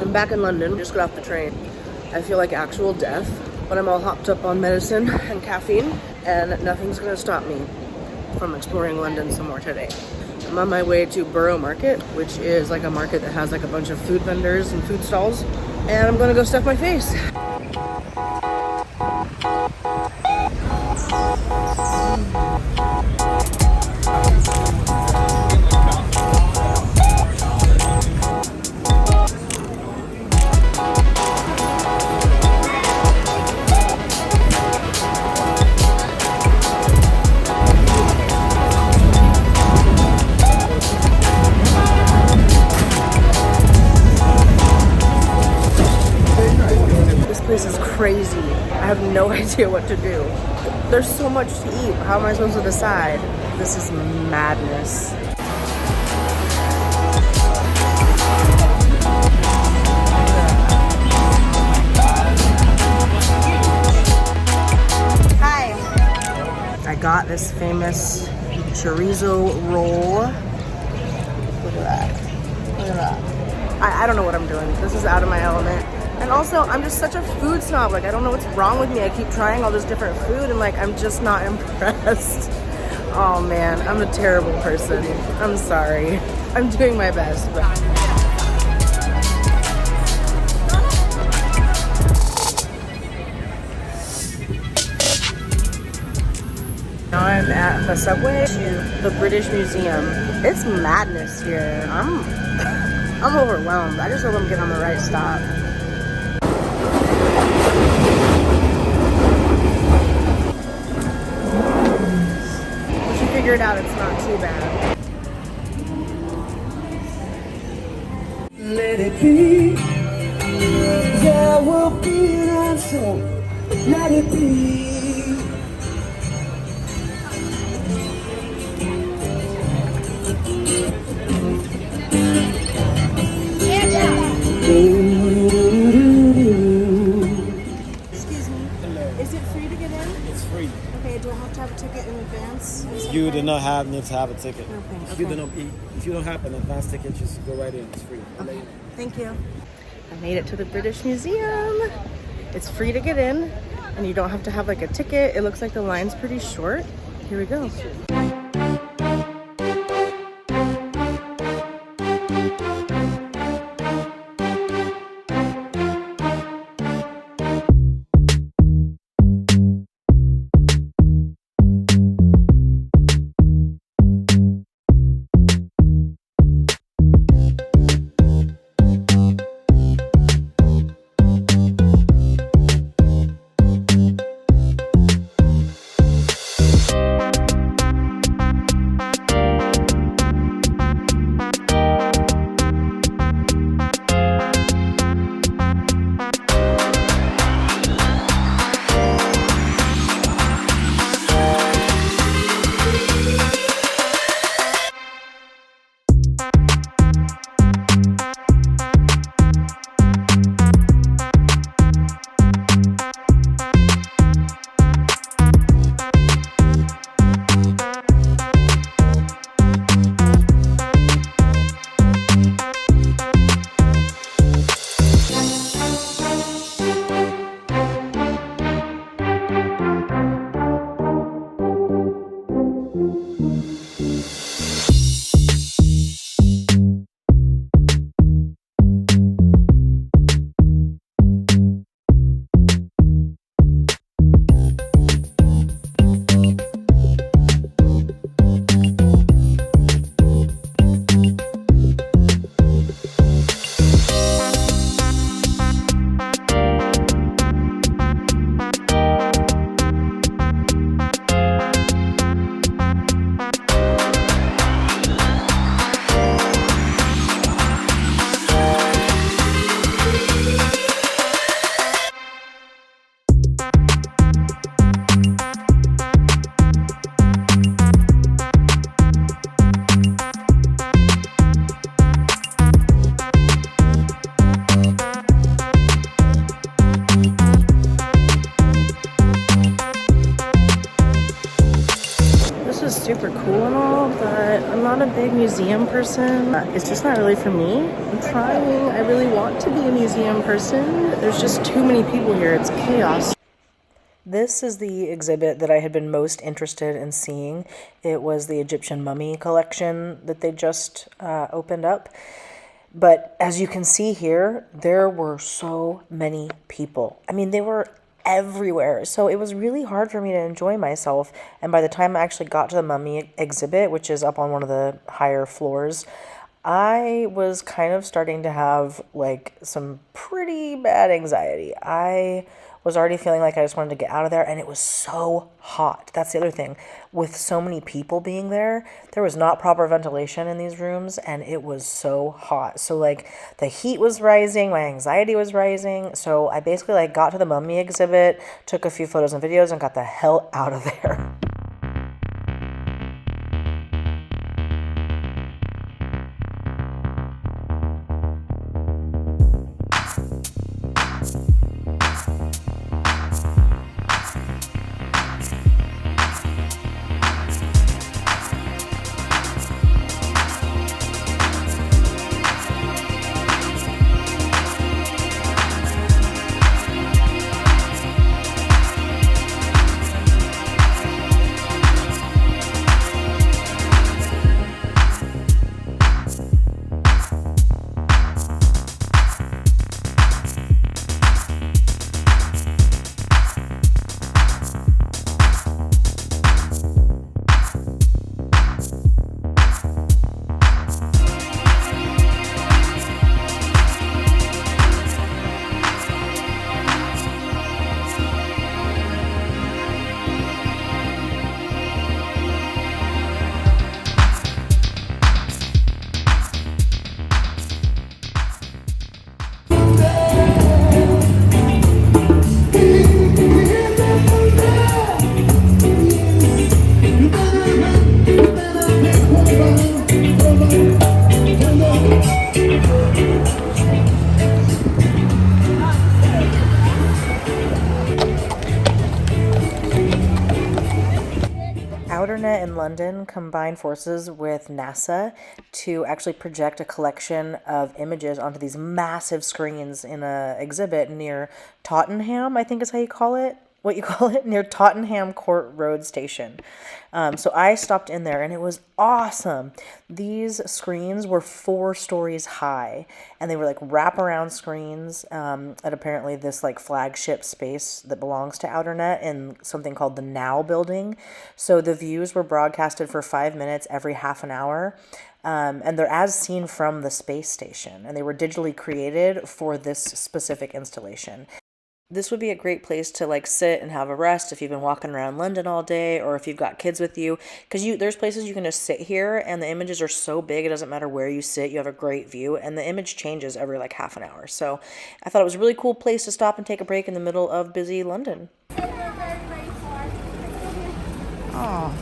I'm back in London, just got off the train. I feel like actual death, but I'm all hopped up on medicine and caffeine, and nothing's gonna stop me from exploring London some more today. I'm on my way to Borough Market, which is like a market that has like a bunch of food vendors and food stalls, and I'm gonna go stuff my face. This is crazy. I have no idea what to do. There's so much to eat. How am I supposed to decide? This is madness. Hi. I got this famous chorizo roll. Look at that. Look at that. I don't know what I'm doing. This is out of my element. And also, I'm just such a food snob. Like, I don't know what's wrong with me. I keep trying all this different food and like, I'm just not impressed. Oh man, I'm a terrible person. I'm sorry. I'm doing my best, but. Now I'm at the subway to the British Museum. It's madness here. I'm overwhelmed. I just hope I'm getting on the right stop. Figured out it's not too bad. Let it be. There will be an answer. Let it be. Excuse me. Hello. Is it free to get in? It's free. Okay, do I have to have a ticket in advance? You do not need to have a ticket. Okay, If you don't have an advance ticket, just go right in. It's free. Okay. Thank you. I made it to the British Museum. It's free to get in, and you don't have to have like a ticket. It looks like the line's pretty short. Here we go. not a big museum person. It's just not really for me. I'm trying. I really want to be a museum person. There's just too many people here. It's chaos. This is the exhibit that I had been most interested in seeing. It was the Egyptian mummy collection that they just opened up. But as you can see here, there were so many people. I mean, they were everywhere. So it was really hard for me to enjoy myself. And by the time I actually got to the mummy exhibit, which is up on one of the higher floors, I was kind of starting to have like some pretty bad anxiety. I was already feeling like I just wanted to get out of there, and it was so hot. That's the other thing. With so many people being there, there was not proper ventilation in these rooms, and it was so hot. So like the heat was rising, my anxiety was rising. So I basically like got to the mummy exhibit, took a few photos and videos, and got the hell out of there. Outernet in London combined forces with NASA to actually project a collection of images onto these massive screens in a exhibit near Tottenham, I think is how you call it. What you call it, near Tottenham Court Road Station. So I stopped in there and it was awesome. These screens were 4 stories high and they were like wraparound screens at apparently this like flagship space that belongs to Outernet in something called the Now building. So the views were broadcasted for 5 minutes every half an hour. And they're as seen from the space station, and they were digitally created for this specific installation. This would be a great place to like sit and have a rest if you've been walking around London all day, or if you've got kids with you, because there's places you can just sit here and the images are so big it doesn't matter where you sit, you have a great view, and the image changes every like half an hour. So I thought it was a really cool place to stop and take a break in the middle of busy London. Oh,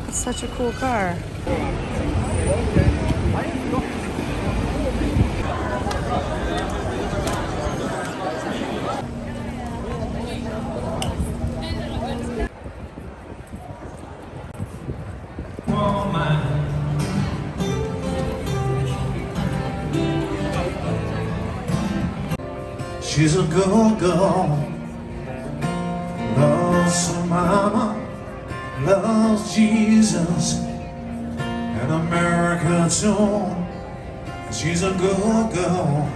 it's such a cool car. She's a good girl, loves her mama, loves Jesus, and America too. She's a good girl,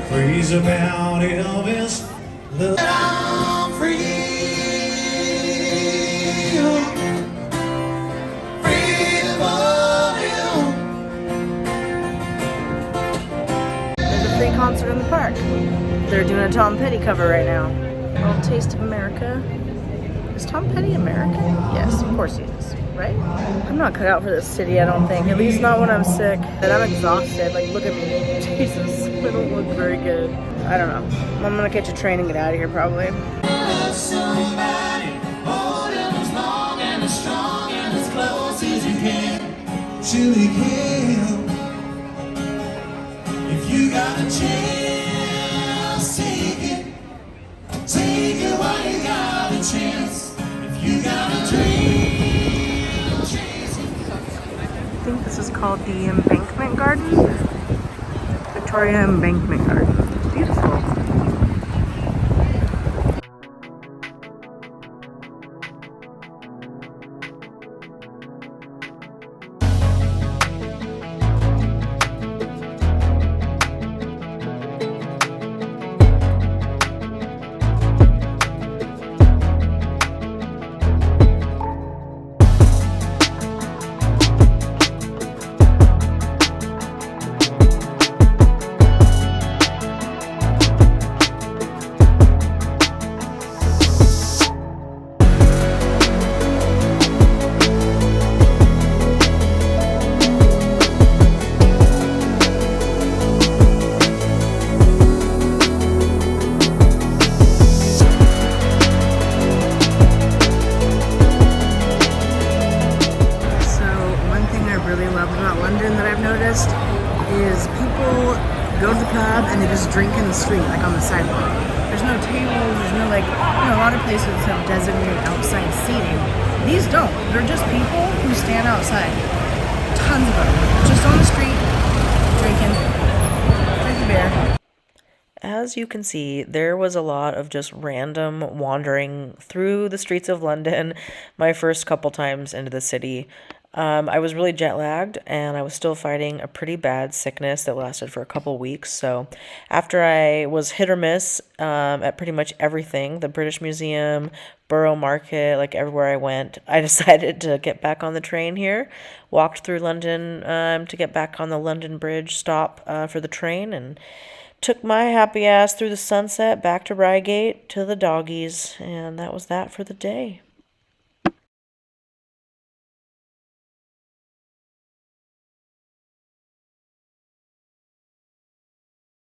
crazy about Elvis, love. I'm free, free to love you. There's a free concert in the park. They're doing a Tom Petty cover right now. I'll Taste of America. Is Tom Petty American? Yes, of course he is, right? I'm not cut out for this city, I don't think. At least not when I'm sick. And I'm exhausted. Like, look at me. Jesus, I don't look very good. I don't know. I'm gonna catch a train and get out of here, probably. Somebody, hold him as long and as strong and as close as you can. Till you can. If you got a chance, take it. Take it while you got a chance. If you got a dream, This is called the Embankment Garden. Victoria Embankment Garden. It's beautiful. Is people go to the pub and they just drink in the street, like on the sidewalk. There's no tables, there's no like, a lot of places have designated outside seating. These don't. They're just people who stand outside. Tons of them. Just on the street, drinking beer. As you can see, there was a lot of just random wandering through the streets of London my first couple times into the city. I was really jet lagged and I was still fighting a pretty bad sickness that lasted for a couple weeks. So after I was hit or miss at pretty much everything, the British Museum, Borough Market, like everywhere I went, I decided to get back on the train here, walked through London to get back on the London Bridge stop for the train, and took my happy ass through the sunset back to Reigate to the doggies, and that was that for the day.